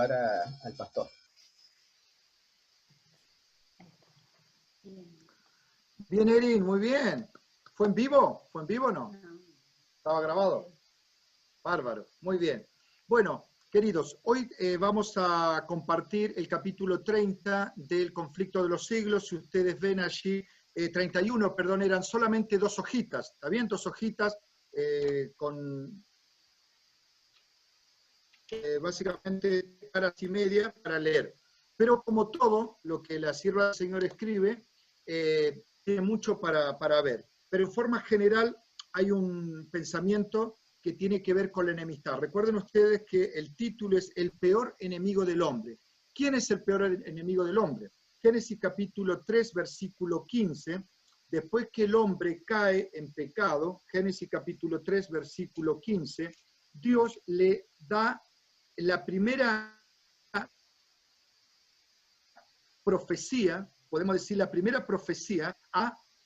saludar al pastor. Bien, Erin, muy bien. ¿Fue en vivo? ¿Fue en vivo o no? ¿Estaba grabado? Bárbaro, muy bien. Bueno, queridos, hoy vamos a compartir el capítulo 30 del Conflicto de los Siglos. Si ustedes ven allí, 31, perdón, eran solamente 2 hojitas, ¿está bien? 2 hojitas con básicamente horas y media para leer. Pero como todo lo que la sierva del Señor escribe, tiene mucho para ver. Pero en forma general hay un pensamiento que tiene que ver con la enemistad. Recuerden ustedes que el título es El peor enemigo del hombre. ¿Quién es el peor enemigo del hombre? Génesis capítulo 3, versículo 15, después que el hombre cae en pecado, Génesis capítulo 3, versículo 15, Dios le da la primera profecía, podemos decir la primera profecía,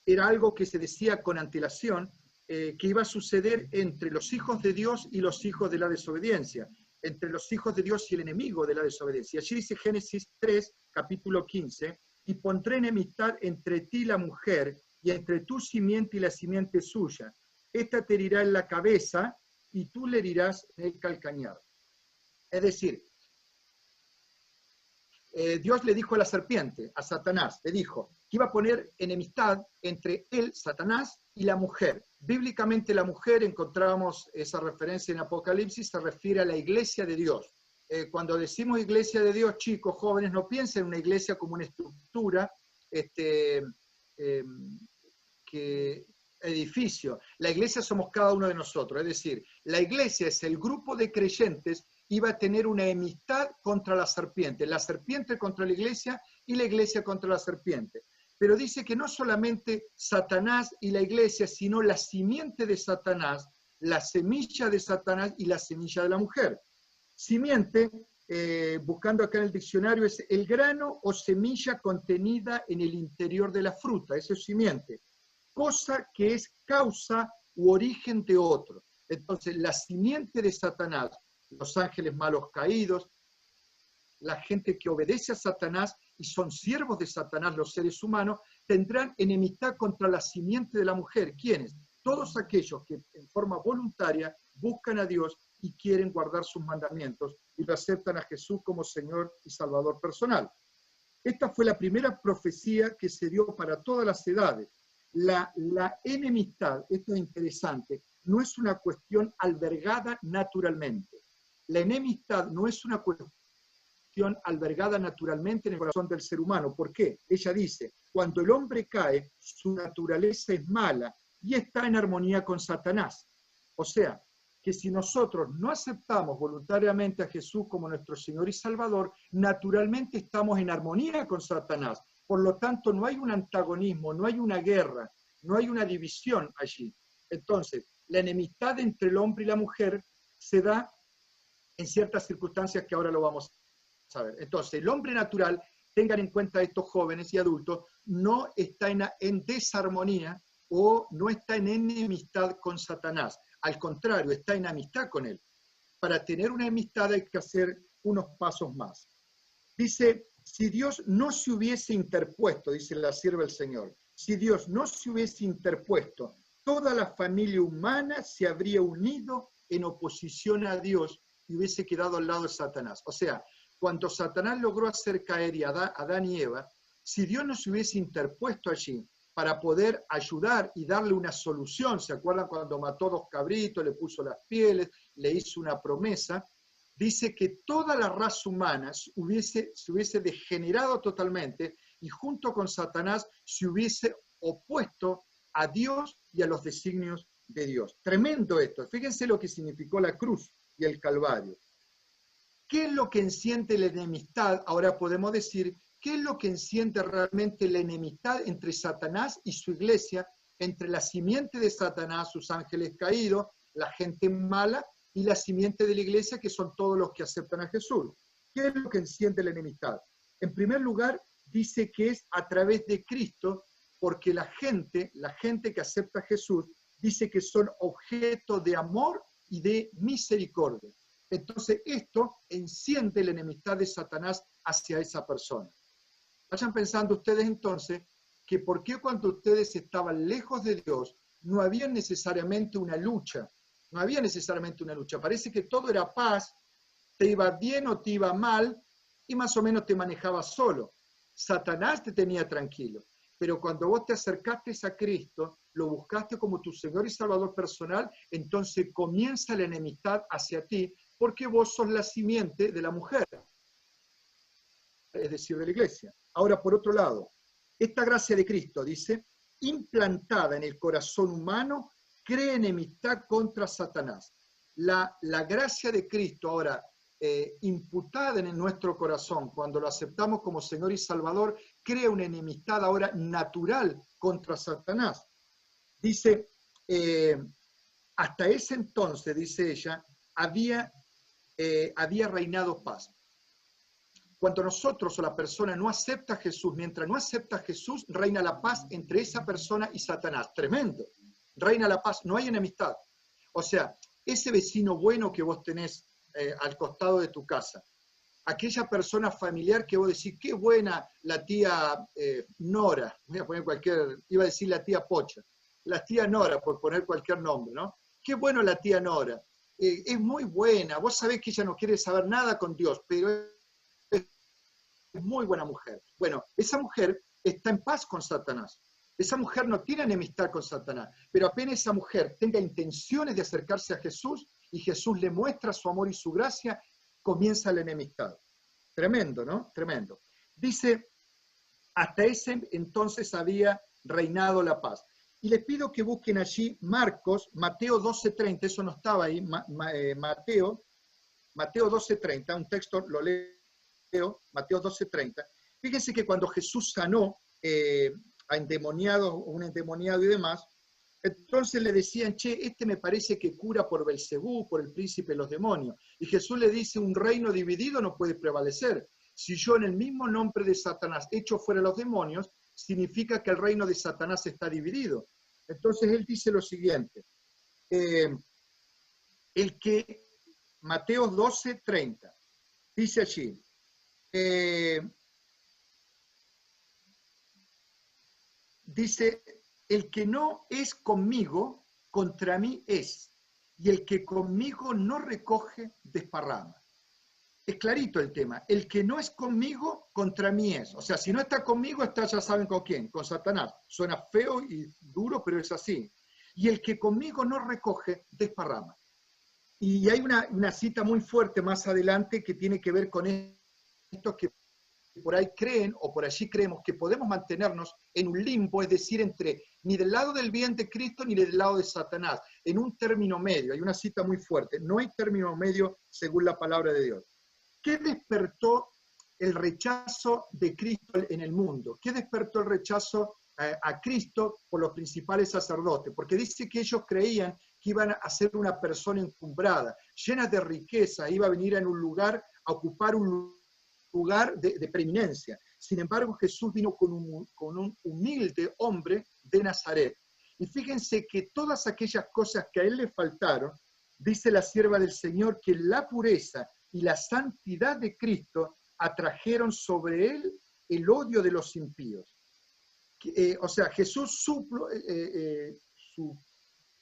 era algo que se decía con antelación, que iba a suceder entre los hijos de Dios y los hijos de la desobediencia, entre los hijos de Dios y el enemigo de la desobediencia. Allí dice Génesis 3, capítulo 15, y pondré enemistad entre ti y la mujer, y entre tu simiente y la simiente suya. Esta te herirá en la cabeza, y tú le herirás en el calcañar. Es decir, Dios le dijo a la serpiente, a Satanás, le dijo que iba a poner enemistad entre él, Satanás, y la mujer. Bíblicamente la mujer, encontramos esa referencia en Apocalipsis, se refiere a la iglesia de Dios. Cuando decimos iglesia de Dios, chicos, jóvenes, no piensen en una iglesia como una estructura, edificio. La iglesia somos cada uno de nosotros, es decir, la iglesia es el grupo de creyentes, iba a tener una enemistad contra la serpiente contra la iglesia y la iglesia contra la serpiente. Pero dice que no solamente Satanás y la iglesia, sino la simiente de Satanás, la semilla de Satanás y la semilla de la mujer. Simiente, buscando acá en el diccionario, es el grano o semilla contenida en el interior de la fruta, eso es simiente. Cosa que es causa u origen de otro. Entonces, la simiente de Satanás, los ángeles malos caídos, la gente que obedece a Satanás y son siervos de Satanás, los seres humanos, tendrán enemistad contra la simiente de la mujer. ¿Quiénes? Todos aquellos que en forma voluntaria buscan a Dios y quieren guardar sus mandamientos y lo aceptan a Jesús como Señor y Salvador personal. Esta fue la primera profecía que se dio para todas las edades. La enemistad, esto es interesante, no es una cuestión albergada naturalmente. La enemistad no es una cuestión albergada naturalmente en el corazón del ser humano. ¿Por qué? Ella dice, cuando el hombre cae, su naturaleza es mala y está en armonía con Satanás. O sea, que si nosotros no aceptamos voluntariamente a Jesús como nuestro Señor y Salvador, naturalmente estamos en armonía con Satanás. Por lo tanto, no hay un antagonismo, no hay una guerra, no hay una división allí. Entonces, la enemistad entre el hombre y la mujer se da en ciertas circunstancias que ahora lo vamos a ver. Entonces, el hombre natural, tengan en cuenta estos jóvenes y adultos, no está en desarmonía o no está en enemistad con Satanás. Al contrario, está en amistad con él. Para tener una amistad hay que hacer unos pasos más. Dice, si Dios no se hubiese interpuesto, dice la sierva del Señor, si Dios no se hubiese interpuesto, toda la familia humana se habría unido en oposición a Dios y hubiese quedado al lado de Satanás. O sea, cuando Satanás logró hacer caer a Adán y Eva, si Dios no se hubiese interpuesto allí para poder ayudar y darle una solución, ¿se acuerdan cuando mató 2 cabritos, le puso las pieles, le hizo una promesa? Dice que toda la raza humana se hubiese degenerado totalmente y junto con Satanás se hubiese opuesto a Dios y a los designios de Dios. Tremendo esto. Fíjense lo que significó la cruz y el Calvario. ¿Qué es lo que enciende la enemistad? Ahora podemos decir, ¿qué es lo que enciende realmente la enemistad entre Satanás y su iglesia, entre la simiente de Satanás, sus ángeles caídos, la gente mala, y la simiente de la iglesia, que son todos los que aceptan a Jesús? ¿Qué es lo que enciende la enemistad? En primer lugar, dice que es a través de Cristo, porque la gente que acepta a Jesús, dice que son objeto de amor y de misericordia. entonces esto enciende la enemistad de Satanás hacia esa persona. Vayan pensando ustedes entonces que por qué cuando ustedes estaban lejos de Dios no había necesariamente una lucha, no había necesariamente una lucha, parece que todo era paz, te iba bien o te iba mal y más o menos te manejabas solo. Satanás te tenía tranquilo, pero cuando vos te acercaste a Cristo, lo buscaste como tu Señor y Salvador personal, entonces comienza la enemistad hacia ti porque vos sos la simiente de la mujer, es decir, de la iglesia. Ahora, por otro lado, esta gracia de Cristo, dice, implantada en el corazón humano, crea enemistad contra Satanás. La gracia de Cristo ahora imputada en nuestro corazón, cuando lo aceptamos como Señor y Salvador, crea una enemistad ahora natural contra Satanás. Dice, hasta ese entonces, dice ella, había reinado paz. Cuando nosotros o la persona no acepta a Jesús, mientras no acepta a Jesús, reina la paz entre esa persona y Satanás. Tremendo. Reina la paz, no hay enemistad. O sea, ese vecino bueno que vos tenés al costado de tu casa, aquella persona familiar que vos decís, qué buena la tía Nora, voy a poner iba a decir la tía Pocha, la tía Nora, por poner cualquier nombre, ¿no? Qué bueno la tía Nora, es muy buena, vos sabés que ella no quiere saber nada con Dios, pero es muy buena mujer. Bueno, esa mujer está en paz con Satanás. Esa mujer no tiene enemistad con Satanás, pero apenas esa mujer tenga intenciones de acercarse a Jesús y Jesús le muestra su amor y su gracia, comienza la enemistad. Tremendo, ¿no? Tremendo. Dice, hasta ese entonces había reinado la paz. Y les pido que busquen allí Mateo 12:30, eso no estaba ahí, Mateo 12:30, un texto, lo leo, Mateo 12:30. Fíjense que cuando Jesús sanó a endemoniados, un endemoniado y demás, entonces le decían, che, este me parece que cura por Belcebú, por el príncipe de los demonios. Y Jesús le dice, un reino dividido no puede prevalecer. Si yo en el mismo nombre de Satanás echo fuera los demonios, significa que el reino de Satanás está dividido. Entonces él dice lo siguiente, Mateo 12:30, dice allí, dice, el que no es conmigo, contra mí es, y el que conmigo no recoge, desparrama. Es clarito el tema, el que no es conmigo, contra mí es. O sea, si no está conmigo, está, ya saben con quién, con Satanás. Suena feo y duro, pero es así. Y el que conmigo no recoge, desparrama. Y hay una cita muy fuerte más adelante que tiene que ver con esto que por ahí creen o por allí creemos que podemos mantenernos en un limbo, es decir, entre ni del lado del bien de Cristo ni del lado de Satanás, en un término medio. Hay una cita muy fuerte, no hay término medio según la palabra de Dios. ¿Qué despertó el rechazo de Cristo en el mundo? ¿Qué despertó el rechazo a Cristo por los principales sacerdotes? Porque dice que ellos creían que iban a ser una persona encumbrada, llena de riqueza, iba a venir en un lugar, a ocupar un lugar de preeminencia. Sin embargo, Jesús vino con un humilde hombre de Nazaret. Y fíjense que todas aquellas cosas que a él le faltaron, dice la sierva del Señor, que la pureza y la santidad de Cristo atrajeron sobre él el odio de los impíos. O sea, Jesús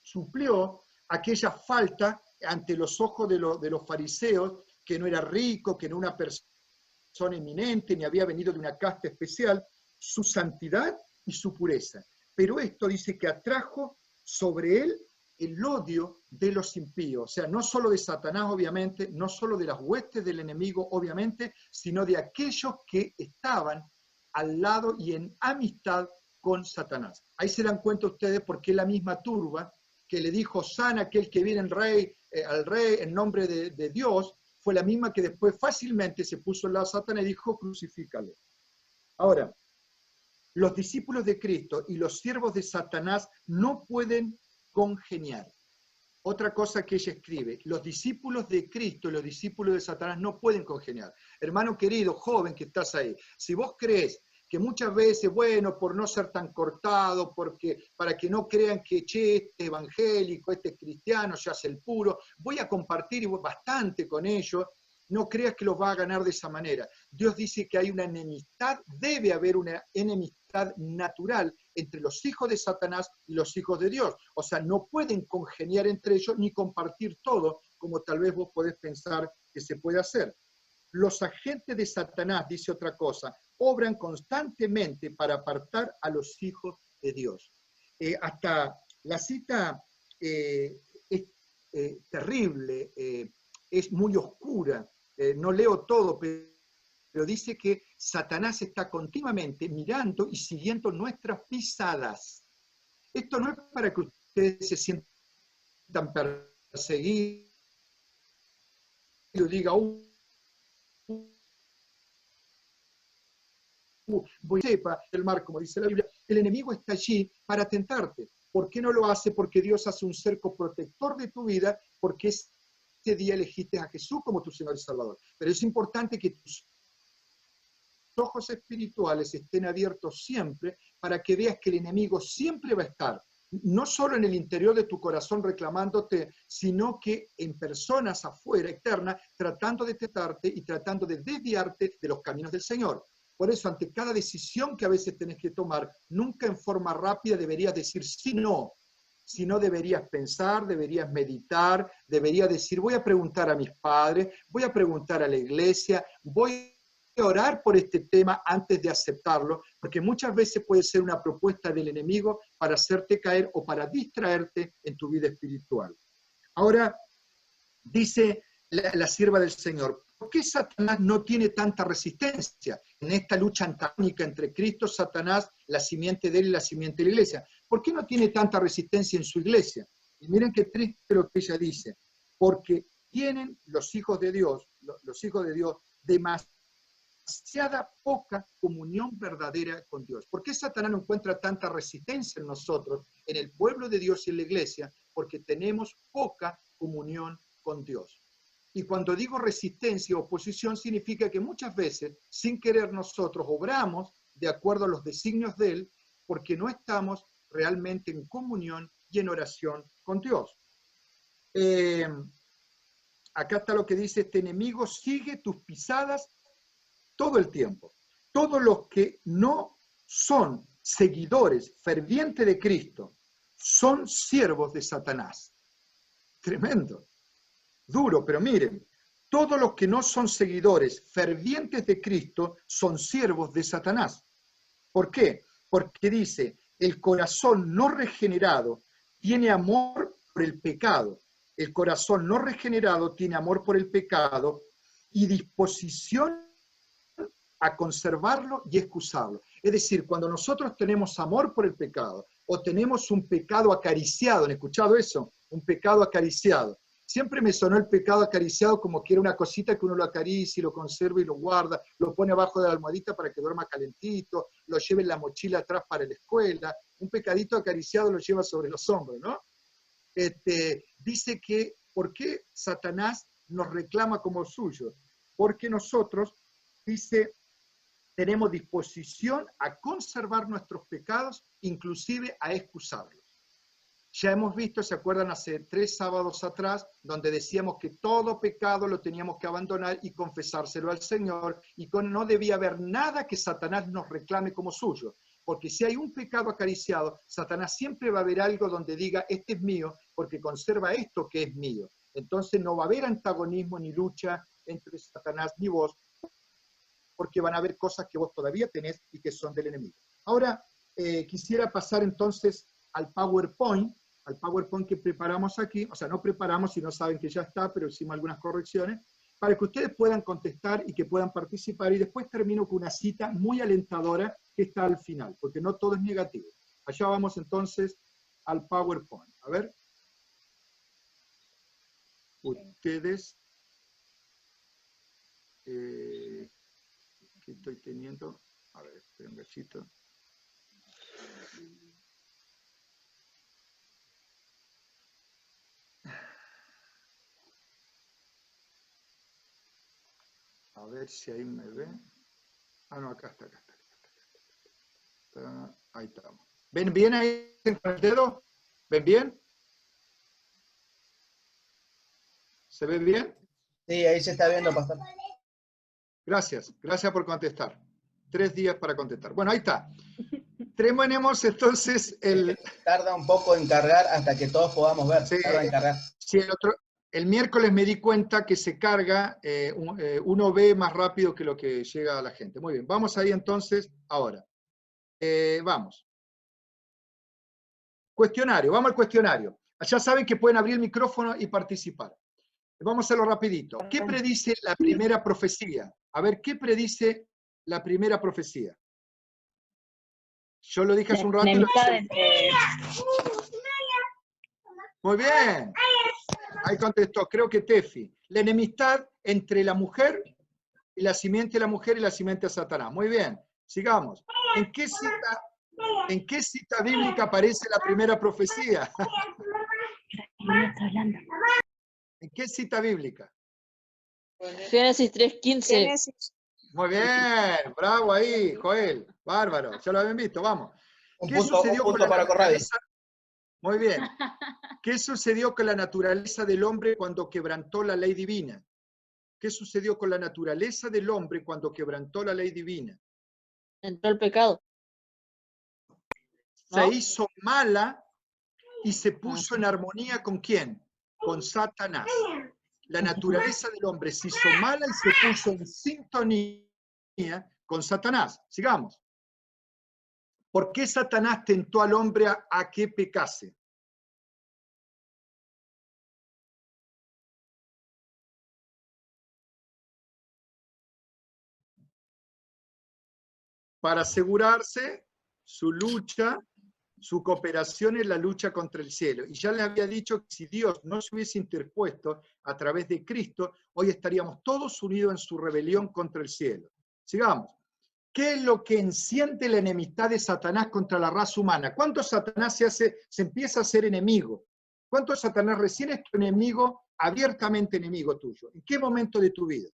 suplió aquella falta ante los ojos de los fariseos, que no era rico, que no era una persona eminente, ni había venido de una casta especial, su santidad y su pureza. Pero esto dice que atrajo sobre él el odio de los impíos, o sea, no solo de Satanás, obviamente, no solo de las huestes del enemigo, obviamente, sino de aquellos que estaban al lado y en amistad con Satanás. Ahí se dan cuenta ustedes por qué la misma turba que le dijo, sana aquel que viene al rey en nombre de Dios, fue la misma que después fácilmente se puso al lado de Satanás y dijo, crucifícalo. Ahora, los discípulos de Cristo y los siervos de Satanás no pueden congeniar. Otra cosa que ella escribe, los discípulos de Cristo y los discípulos de Satanás no pueden congeniar. Hermano querido, joven que estás ahí, si vos crees que muchas veces, bueno, por no ser tan cortado, porque, para que no crean que, che, este es evangélico, este es cristiano, se hace el puro, voy a compartir bastante con ellos, no creas que los va a ganar de esa manera. Dios dice que hay una enemistad, debe haber una enemistad natural entre los hijos de Satanás y los hijos de Dios. O sea, no pueden congeniar entre ellos ni compartir todo, como tal vez vos podés pensar que se puede hacer. Los agentes de Satanás, dice otra cosa, obran constantemente para apartar a los hijos de Dios. Hasta la cita es terrible, es muy oscura, no leo todo, pero dice que Satanás está continuamente mirando y siguiendo nuestras pisadas. Esto no es para que ustedes se sientan perseguidos y digan, voy a sepa el mar, como dice la Biblia, el enemigo está allí para tentarte. ¿Por qué no lo hace? Porque Dios hace un cerco protector de tu vida, porque ese día elegiste a Jesús como tu Señor y Salvador. Pero es importante que tus ojos espirituales estén abiertos siempre para que veas que el enemigo siempre va a estar, no solo en el interior de tu corazón reclamándote, sino que en personas afuera, externas, tratando de tentarte y tratando de desviarte de los caminos del Señor. Por eso, ante cada decisión que a veces tenés que tomar, nunca en forma rápida deberías decir sí, no, sino deberías pensar, deberías meditar, deberías decir, voy a preguntar a mis padres, voy a preguntar a la iglesia, voy a orar por este tema antes de aceptarlo, porque muchas veces puede ser una propuesta del enemigo para hacerte caer o para distraerte en tu vida espiritual. Ahora, dice la sierva del Señor, ¿por qué Satanás no tiene tanta resistencia en esta lucha antagónica entre Cristo, Satanás, la simiente de él y la simiente de la iglesia? ¿Por qué no tiene tanta resistencia en su iglesia? Y miren qué triste lo que ella dice, porque tienen los hijos de Dios demasiada poca comunión verdadera con Dios. ¿Por qué Satanás no encuentra tanta resistencia en nosotros, en el pueblo de Dios y en la iglesia? Porque tenemos poca comunión con Dios. Y cuando digo resistencia o oposición, significa que muchas veces, sin querer nosotros, obramos de acuerdo a los designios de Él, porque no estamos realmente en comunión y en oración con Dios. Acá está lo que dice, este enemigo sigue tus pisadas todo el tiempo. Todos los que no son seguidores fervientes de Cristo son siervos de Satanás. Tremendo, duro, pero miren, todos los que no son seguidores fervientes de Cristo son siervos de Satanás. ¿Por qué? Porque dice, el corazón no regenerado tiene amor por el pecado. El corazón no regenerado tiene amor por el pecado y disposición a conservarlo y excusarlo. Es decir, cuando nosotros tenemos amor por el pecado o tenemos un pecado acariciado, ¿han escuchado eso? Un pecado acariciado. Siempre me sonó el pecado acariciado como que era una cosita que uno lo acaricia y lo conserva y lo guarda, lo pone abajo de la almohadita para que duerma calentito, lo lleve en la mochila atrás para la escuela. Un pecadito acariciado lo lleva sobre los hombros, ¿no? Dice que, ¿por qué Satanás nos reclama como suyo? Porque nosotros, dice, tenemos disposición a conservar nuestros pecados, inclusive a excusarlos. Ya hemos visto, ¿se acuerdan? Hace 3 sábados atrás, donde decíamos que todo pecado lo teníamos que abandonar y confesárselo al Señor, y no debía haber nada que Satanás nos reclame como suyo, porque si hay un pecado acariciado, Satanás siempre va a haber algo donde diga, este es mío, porque conserva esto que es mío. Entonces no va a haber antagonismo ni lucha entre Satanás ni vos, porque van a haber cosas que vos todavía tenés y que son del enemigo. Ahora, quisiera pasar entonces al PowerPoint que preparamos aquí, o sea, no preparamos si no saben que ya está, pero hicimos algunas correcciones, para que ustedes puedan contestar y que puedan participar, y después termino con una cita muy alentadora que está al final, porque no todo es negativo. Allá vamos entonces al PowerPoint. A ver. Ustedes... que estoy teniendo, a ver, espera un cachito. A ver si ahí me ve. Ah, no, acá está. Ahí estamos. ¿Ven bien ahí con el dedo? ¿Ven bien? ¿Se ve bien? Sí, ahí se está viendo, pastor. Gracias, gracias por contestar. 3 días para contestar. Bueno, ahí está. Tenemos entonces el... Tarda un poco en cargar hasta que todos podamos ver. Sí, Tarda en cargar. sí, el miércoles me di cuenta que se carga, uno ve más rápido que lo que llega a la gente. Muy bien, vamos ahí entonces ahora. Vamos. Cuestionario, vamos al cuestionario. Ya saben que pueden abrir el micrófono y participar. Vamos a hacerlo rapidito. ¿Qué predice la primera profecía? A ver, ¿qué predice la primera profecía? Yo lo dije hace un rato. Muy bien. Ahí contestó, creo que Tefi. La enemistad entre la mujer y la simiente de la mujer y la simiente de Satanás. Muy bien, sigamos. ¿En qué cita bíblica aparece la primera profecía? ¿En qué cita bíblica? Génesis 3:15. Muy bien, bravo ahí, Joel. Bárbaro, ya lo habían visto, vamos. ¿Qué sucedió con la naturaleza? Muy bien. ¿Qué sucedió con la naturaleza del hombre cuando quebrantó la ley divina? ¿Qué sucedió con la naturaleza del hombre cuando quebrantó la ley divina? Entró el pecado. Se hizo mala y se puso en armonía ¿con quién? Con Satanás. La naturaleza del hombre se hizo mala y se puso en sintonía con Satanás. Sigamos. ¿Por qué Satanás tentó al hombre a que pecase? Para asegurarse su lucha, su cooperación en la lucha contra el cielo. Y ya les había dicho que si Dios no se hubiese interpuesto a través de Cristo, hoy estaríamos todos unidos en su rebelión contra el cielo. Sigamos. ¿Qué es lo que enciende la enemistad de Satanás contra la raza humana? ¿Cuánto Satanás se empieza a ser enemigo? ¿Cuánto Satanás recién es tu enemigo, abiertamente enemigo tuyo? ¿En qué momento de tu vida?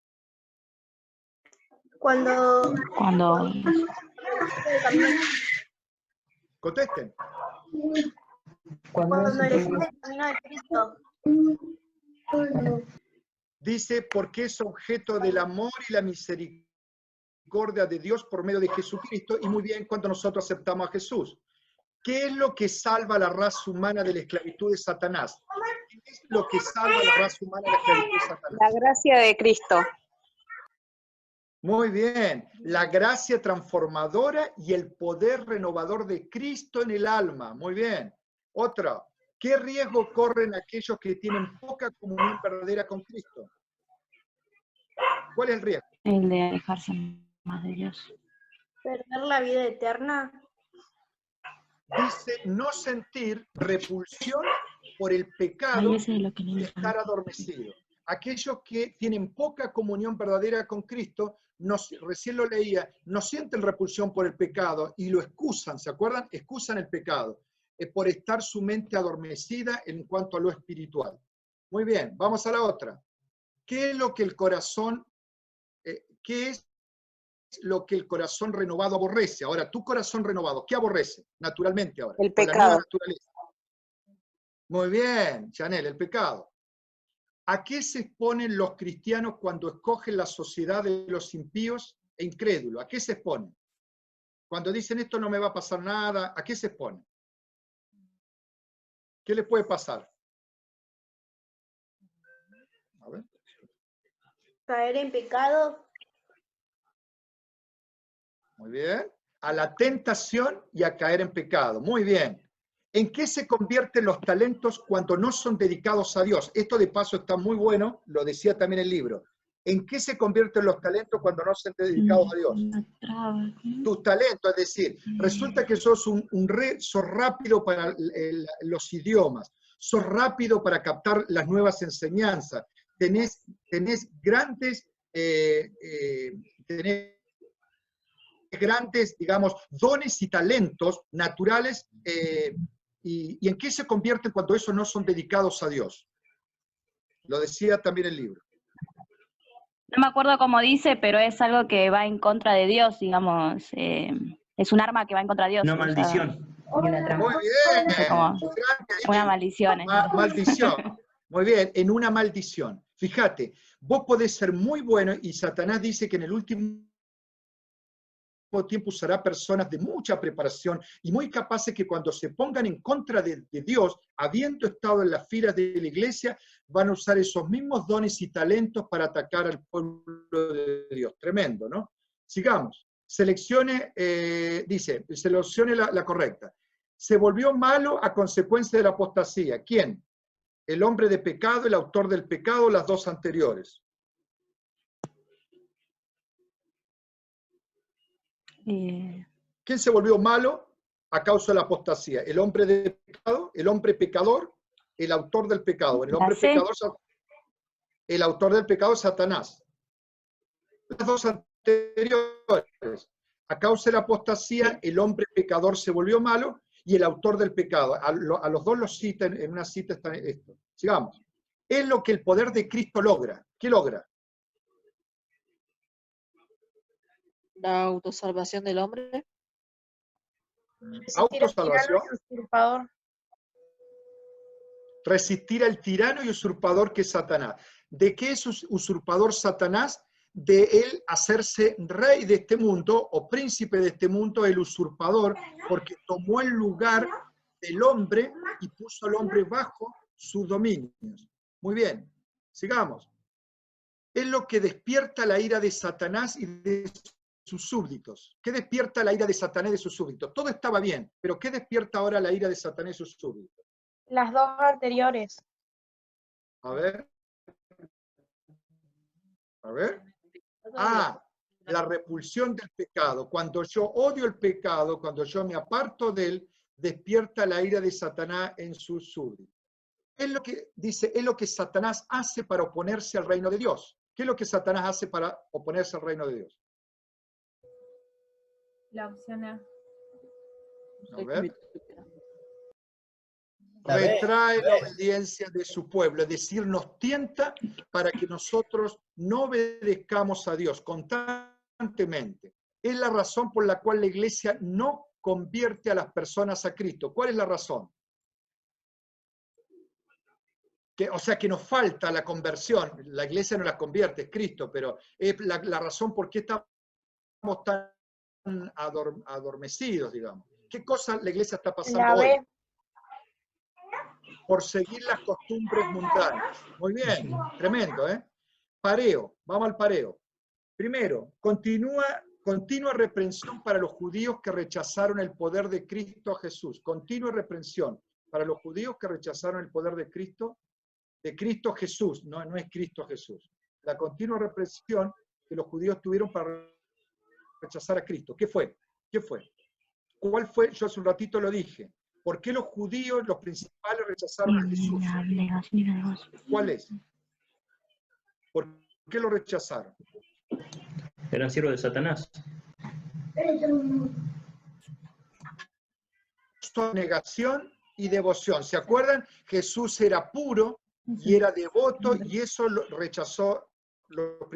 Cuando Contesten. elegiste el camino de Cristo. Dice, porque es objeto del amor y la misericordia de Dios por medio de Jesucristo, y muy bien cuando nosotros aceptamos a Jesús. ¿Qué es lo que salva a la raza humana de la esclavitud de Satanás? ¿Qué es lo que salva a la raza humana de la esclavitud de Satanás? La gracia de Cristo. Muy bien, la gracia transformadora y el poder renovador de Cristo en el alma. Muy bien. Otra, ¿qué riesgo corren aquellos que tienen poca comunión verdadera con Cristo? ¿Cuál es el riesgo? El de alejarse más de Dios. Perder la vida eterna. Dice no sentir repulsión por el pecado y estar adormecido. Aquellos que tienen poca comunión verdadera con Cristo, recién lo leía, no sienten repulsión por el pecado y lo excusan, ¿se acuerdan? Excusan el pecado, por estar su mente adormecida en cuanto a lo espiritual. Muy bien, vamos a la otra. ¿Qué es lo que el corazón, qué es lo que el corazón renovado aborrece? Ahora, tu corazón renovado, ¿qué aborrece? Naturalmente ahora. El pecado. Muy bien, Chanel, el pecado. ¿A qué se exponen los cristianos cuando escogen la sociedad de los impíos e incrédulos? ¿A qué se exponen? Cuando dicen esto no me va a pasar nada, ¿a qué se exponen? ¿Qué les puede pasar? A ver. Caer en pecado. Muy bien. A la tentación y a caer en pecado. Muy bien. ¿En qué se convierten los talentos cuando no son dedicados a Dios? Esto de paso está muy bueno, lo decía también el libro. ¿En qué se convierten los talentos cuando no son dedicados a Dios? Tus talentos, es decir, resulta que sos sos rápido para los idiomas, sos rápido para captar las nuevas enseñanzas, tenés grandes, digamos, dones y talentos naturales. ¿Y en qué se convierten cuando esos no son dedicados a Dios? Lo decía también el libro. No me acuerdo cómo dice, pero es algo que va en contra de Dios, digamos. El Es un arma que va en contra de Dios. Una o sea, maldición. Muy bien. es como una maldición. Maldición. Muy bien, en una maldición. Fíjate, vos podés ser muy bueno y Satanás dice que en el último tiempo usará personas de mucha preparación y muy capaces que cuando se pongan en contra de Dios, habiendo estado en las filas de la iglesia, van a usar esos mismos dones y talentos para atacar al pueblo de Dios. Tremendo, ¿no? Sigamos. Seleccione la correcta. Se volvió malo a consecuencia de la apostasía. ¿Quién? El hombre de pecado, el autor del pecado, las dos anteriores. ¿Quién se volvió malo a causa de la apostasía? ¿El hombre de pecado, el hombre pecador, el autor del pecado? El hombre pecador, el autor del pecado es Satanás. Las dos anteriores. A causa de la apostasía, el hombre pecador se volvió malo y el autor del pecado. A los dos los cita, en una cita está esto. Sigamos. Es lo que el poder de Cristo logra. ¿Qué logra? La autosalvación del hombre. Autosalvación. Resistir al tirano y usurpador que es Satanás. ¿De qué es usurpador Satanás? De él hacerse rey de este mundo o príncipe de este mundo, el usurpador, porque tomó el lugar del hombre y puso al hombre bajo sus dominios. Muy bien, sigamos. Es lo que despierta la ira de Satanás y de sus súbditos. ¿Qué despierta la ira de Satanás y de sus súbditos? Todo estaba bien, pero ¿qué despierta ahora la ira de Satanás y sus súbditos? Las dos anteriores. A ver. A ver. Ah, la repulsión del pecado. Cuando yo odio el pecado, cuando yo me aparto de él, despierta la ira de Satanás en sus súbditos. Es lo que dice, es lo que Satanás hace para oponerse al reino de Dios. ¿Qué es lo que Satanás hace para oponerse al reino de Dios? La opción A. A ver. Retrae la obediencia de su pueblo, es decir, nos tienta para que nosotros no obedezcamos a Dios constantemente. Es la razón por la cual la iglesia no convierte a las personas a Cristo. ¿Cuál es la razón? O sea, que nos falta la conversión. La iglesia no la convierte, es Cristo, pero es la razón por qué estamos tan adormecidos, digamos. ¿Qué cosa la iglesia está pasando hoy? Por seguir las costumbres mundanas. Muy bien, tremendo, ¿eh? Pareo, vamos al pareo. Primero, continua reprensión para los judíos que rechazaron el poder de Cristo Jesús. Continua reprensión para los judíos que rechazaron el poder de Cristo Jesús, no es Cristo Jesús. La continua represión que los judíos tuvieron para rechazar a Cristo. ¿Qué fue? ¿Qué fue? ¿Cuál fue? Yo hace un ratito lo dije. ¿Por qué los judíos, los principales, rechazaron a Jesús? ¿Cuál es? ¿Por qué lo rechazaron? Eran siervos de Satanás. Negación y devoción. ¿Se acuerdan? Jesús era puro y era devoto y eso lo rechazó los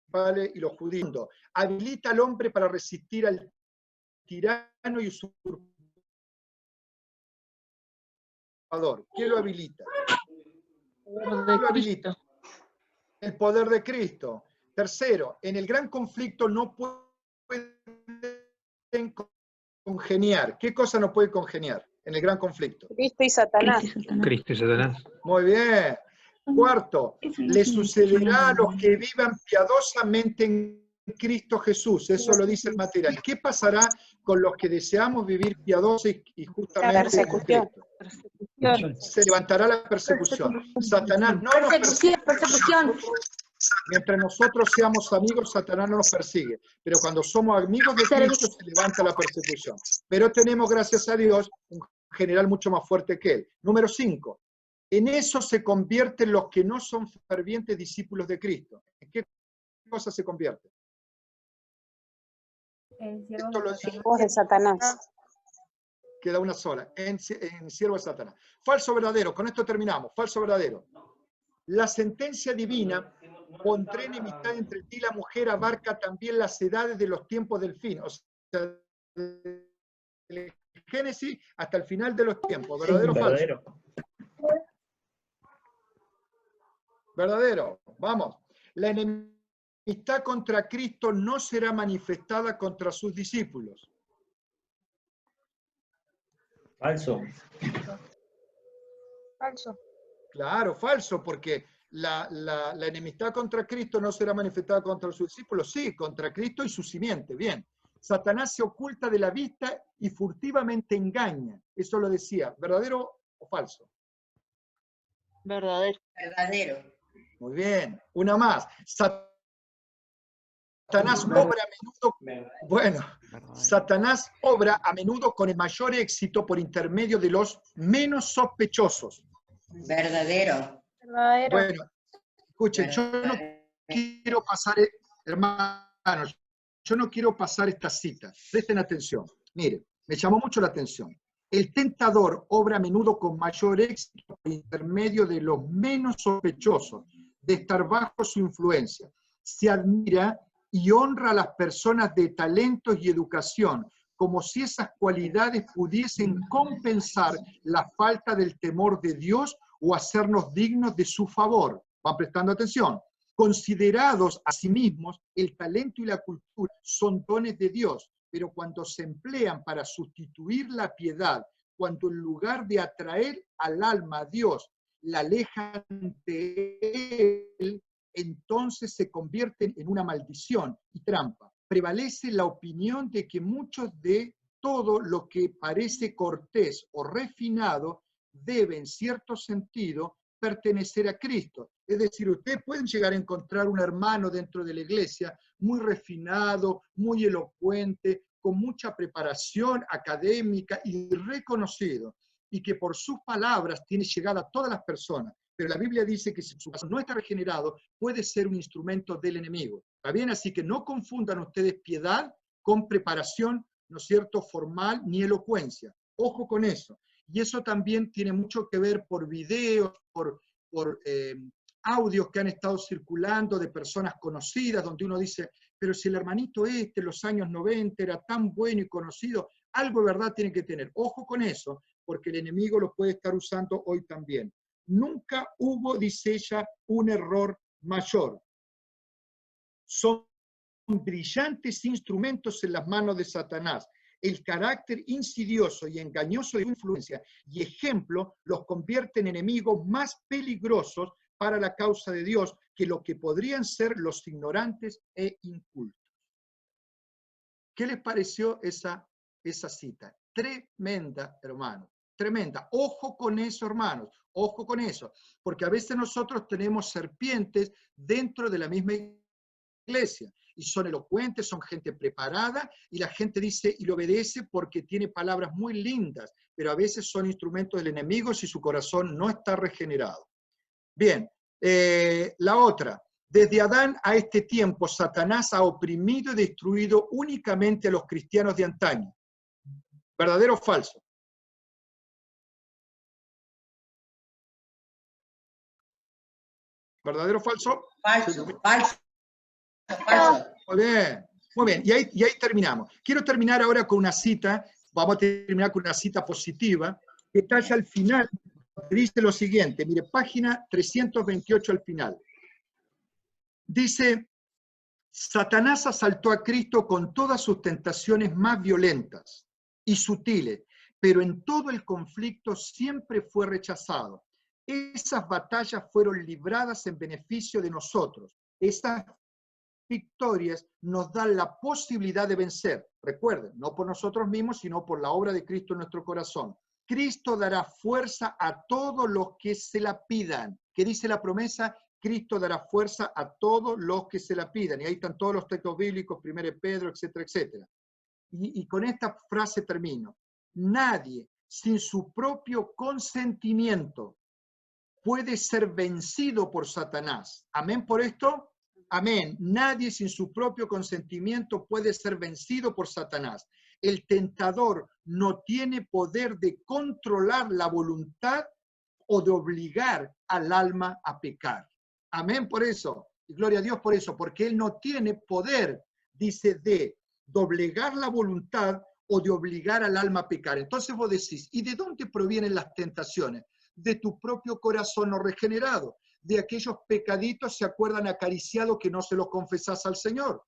principales y los judíos. Habilita al hombre para resistir al tirano y usurpador. ¿Qué lo habilita? ¿Qué lo habilita? El poder de Cristo. Tercero, en el gran conflicto no pueden congeniar. ¿Qué cosa no puede congeniar en el gran conflicto? Cristo y Satanás. Cristo y Satanás. Muy bien. Cuarto, le sucederá a los que vivan piadosamente en Cristo Jesús. Eso lo dice el material. ¿Qué pasará con los que deseamos vivir piadosos y justamente en Cristo? Se levantará la persecución. Satanás no nos persigue. Mientras nosotros seamos amigos, Satanás no nos persigue. Pero cuando somos amigos de Cristo, se levanta la persecución. Pero tenemos, gracias a Dios, un general mucho más fuerte que él. Número 5. En eso se convierten los que no son fervientes discípulos de Cristo. ¿En qué cosa se convierten? Siervos de Satanás. Queda una sola, en siervo de Satanás. Falso verdadero, con esto terminamos. Falso verdadero. La sentencia divina pondré enemistad entre ti y la mujer, abarca también las edades de los tiempos del fin. O sea, del Génesis hasta el final de los tiempos. ¿Verdadero o falso? Verdadero. Verdadero. Vamos. La enemistad contra Cristo no será manifestada contra sus discípulos. Falso. Falso. Claro, falso, porque la enemistad contra Cristo no será manifestada contra sus discípulos. Sí, contra Cristo y su simiente. Bien. Satanás se oculta de la vista y furtivamente engaña. Eso lo decía. ¿Verdadero o falso? Verdadero. Verdadero. Muy bien. Una más. Satanás obra a menudo, bueno, Satanás obra a menudo con el mayor éxito por intermedio de los menos sospechosos. Verdadero. Verdadero. Bueno, escuchen, yo no quiero pasar, hermanos, yo no quiero pasar estas citas. Presten atención. Miren, me llamó mucho la atención. El tentador obra a menudo con mayor éxito por intermedio de los menos sospechosos, de estar bajo su influencia. Se admira y honra a las personas de talentos y educación, como si esas cualidades pudiesen compensar la falta del temor de Dios o hacernos dignos de su favor. ¿Van prestando atención? Considerados a sí mismos, el talento y la cultura son dones de Dios, pero cuando se emplean para sustituir la piedad, cuando en lugar de atraer al alma a Dios, la alejan de Él, entonces se convierten en una maldición y trampa. Prevalece la opinión de que muchos de todo lo que parece cortés o refinado debe, en cierto sentido, pertenecer a Cristo. Es decir, ustedes pueden llegar a encontrar un hermano dentro de la iglesia muy refinado, muy elocuente, con mucha preparación académica y reconocido, y que por sus palabras tiene llegada a todas las personas. Pero la Biblia dice que si su corazón no está regenerado, puede ser un instrumento del enemigo. ¿Está bien? Así que no confundan ustedes piedad con preparación, ¿no es cierto?, formal ni elocuencia. Ojo con eso. Y eso también tiene mucho que ver por videos, por audios que han estado circulando de personas conocidas, donde uno dice, pero si el hermanito en los años 90 era tan bueno y conocido, algo de verdad tiene que tener. Ojo con eso, porque el enemigo lo puede estar usando hoy también. Nunca hubo, dice ella, un error mayor. Son brillantes instrumentos en las manos de Satanás. El carácter insidioso y engañoso de su influencia y ejemplo los convierte en enemigos más peligrosos para la causa de Dios que lo que podrían ser los ignorantes e incultos. ¿Qué les pareció esa cita? Tremenda, hermano. Tremenda. Ojo con eso, hermanos. Ojo con eso. Porque a veces nosotros tenemos serpientes dentro de la misma iglesia. Y son elocuentes, son gente preparada, y la gente dice y lo obedece porque tiene palabras muy lindas, pero a veces son instrumentos del enemigo si su corazón no está regenerado. Bien, la otra. Desde Adán a este tiempo, Satanás ha oprimido y destruido únicamente a los cristianos de antaño. ¿Verdadero o falso? ¿Verdadero o falso? Falso. Falso. Falso. Muy bien, muy bien. Y ahí terminamos. Quiero terminar ahora con una cita, vamos a terminar con una cita positiva, que está allá al final, dice lo siguiente, mire, página 328 al final. Dice, Satanás asaltó a Cristo con todas sus tentaciones más violentas y sutiles, pero en todo el conflicto siempre fue rechazado. Esas batallas fueron libradas en beneficio de nosotros. Esas victorias nos dan la posibilidad de vencer. Recuerden, no por nosotros mismos, sino por la obra de Cristo en nuestro corazón. Cristo dará fuerza a todos los que se la pidan. ¿Qué dice la promesa? Cristo dará fuerza a todos los que se la pidan. Y ahí están todos los textos bíblicos, 1 Pedro, etcétera, etcétera. Y con esta frase termino. Nadie sin su propio consentimiento puede ser vencido por Satanás. ¿Amén por esto? Amén. Nadie sin su propio consentimiento puede ser vencido por Satanás. El tentador no tiene poder de controlar la voluntad o de obligar al alma a pecar. Amén por eso. Y gloria a Dios por eso, porque Él no tiene poder, dice, de doblegar la voluntad o de obligar al alma a pecar. Entonces vos decís, ¿y de dónde provienen las tentaciones? De tu propio corazón no regenerado, de aquellos pecaditos, se acuerdan, acariciados que no se los confesás al Señor.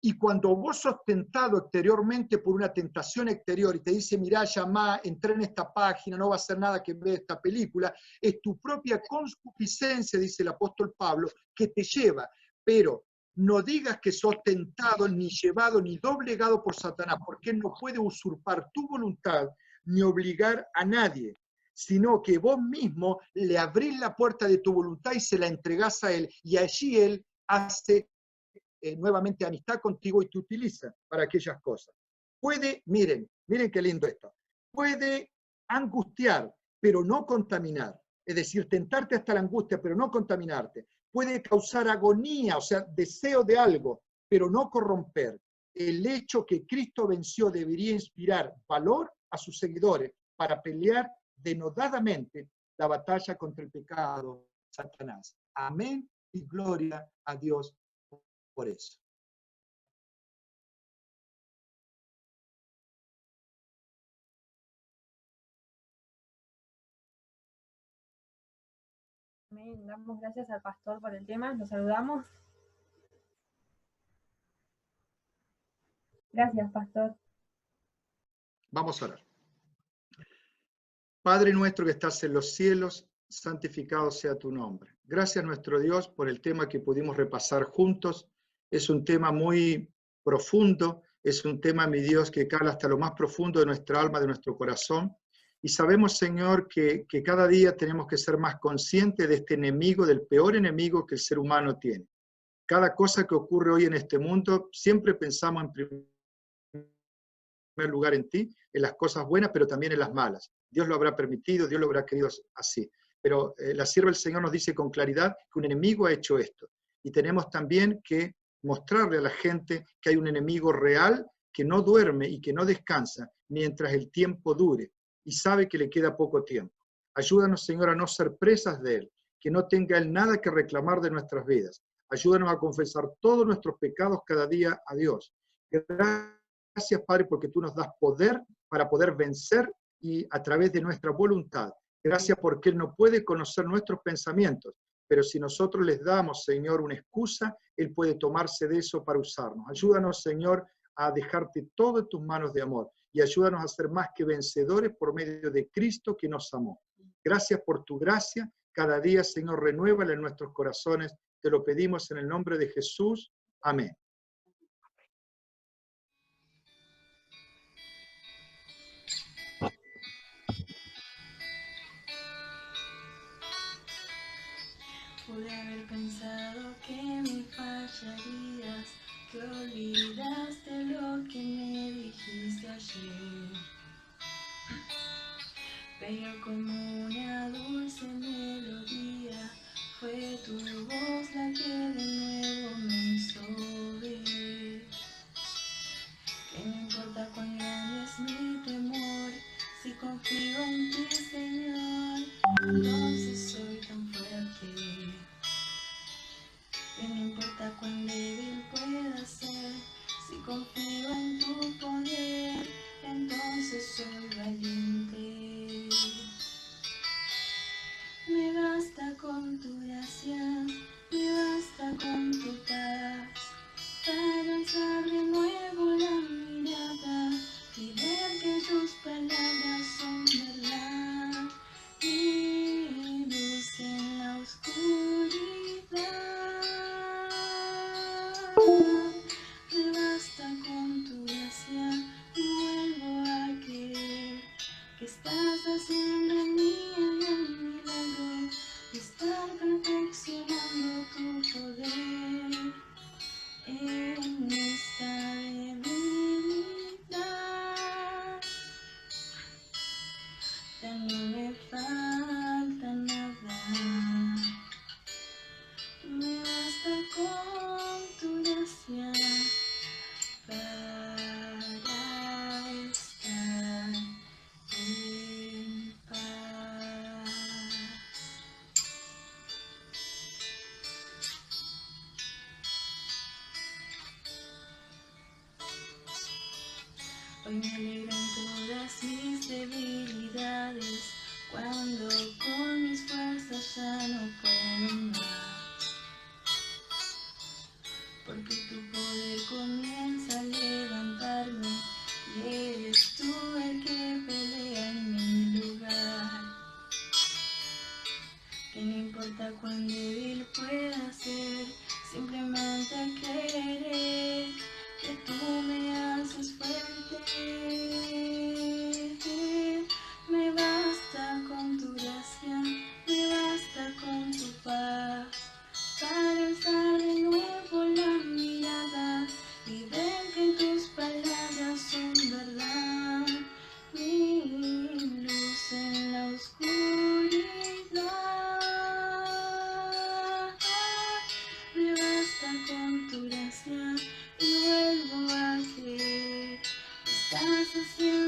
Y cuando vos sos tentado exteriormente por una tentación exterior y te dice, mirá, llamá, entré en esta página, no va a hacer nada que ver esta película, es tu propia concupiscencia, dice el apóstol Pablo, que te lleva. Pero no digas que sos tentado, ni llevado, ni doblegado por Satanás, porque él no puede usurpar tu voluntad ni obligar a nadie, sino que vos mismo le abrís la puerta de tu voluntad y se la entregás a él, y allí él hace nuevamente amistad contigo y te utiliza para aquellas cosas. Puede, miren qué lindo esto, puede angustiar, pero no contaminar. Es decir, tentarte hasta la angustia, pero no contaminarte. Puede causar agonía, o sea, deseo de algo, pero no corromper. El hecho que Cristo venció debería inspirar valor a sus seguidores para pelear denodadamente la batalla contra el pecado, Satanás. Amén y gloria a Dios por eso. Amén. Damos gracias al pastor por el tema. Nos saludamos. Gracias, pastor. Vamos a orar. Padre nuestro que estás en los cielos, santificado sea tu nombre. Gracias, nuestro Dios, por el tema que pudimos repasar juntos. Es un tema muy profundo, es un tema, mi Dios, que cala hasta lo más profundo de nuestra alma, de nuestro corazón. Y sabemos, Señor, que cada día tenemos que ser más conscientes de este enemigo, del peor enemigo que el ser humano tiene. Cada cosa que ocurre hoy en este mundo, siempre pensamos en primer lugar en ti, en las cosas buenas, pero también en las malas. Dios lo habrá permitido, Dios lo habrá querido así. Pero la sierva del Señor nos dice con claridad que un enemigo ha hecho esto. Y tenemos también que mostrarle a la gente que hay un enemigo real que no duerme y que no descansa mientras el tiempo dure y sabe que le queda poco tiempo. Ayúdanos, Señor, a no ser presas de él, que no tenga él nada que reclamar de nuestras vidas. Ayúdanos a confesar todos nuestros pecados cada día a Dios. Gracias, Padre, porque tú nos das poder para poder vencer y a través de nuestra voluntad. Gracias porque Él no puede conocer nuestros pensamientos, pero si nosotros les damos, Señor, una excusa, Él puede tomarse de eso para usarnos. Ayúdanos, Señor, a dejarte todo en tus manos de amor y ayúdanos a ser más que vencedores por medio de Cristo que nos amó. Gracias por tu gracia. Cada día, Señor, renuévala en nuestros corazones. Te lo pedimos en el nombre de Jesús. Amén. Pude haber pensado que me fallarías, que olvidaste lo que me dijiste ayer. Pero como una dulce melodía, fue tu voz la que de nuevo me hizo ver. Que no importa cuán grande es mi temor, si confío en ti, Señor, entonces soy tan fuerte. Que no importa cuán débil pueda ser, si confío en tu poder, entonces soy valiente. Me basta con tu gracia, me basta con tu paz, para alzar de nuevo la mirada y ver que tus palabras son verdad, mi luz en la oscuridad. Me basta con tu gracia y vuelvo a creer que estás haciendo en mí el milagro de estar perfeccionando tu poder. Hoy me alegran todas mis debilidades, cuando con mis fuerzas ya no puedo más. Porque tu poder comienza a levantarme y eres tú el que pelea en mi lugar. Que no importa cuán débil pueda ser, simplemente creeré que tú me haces fuerte. Me basta con tu gracia, me basta con tu paz, para alzar de nuevo la mirada y ver que tus palabras son verdad, mi luz en la oscuridad. Me basta con tu gracia y vuelvo a creer, estás haciendo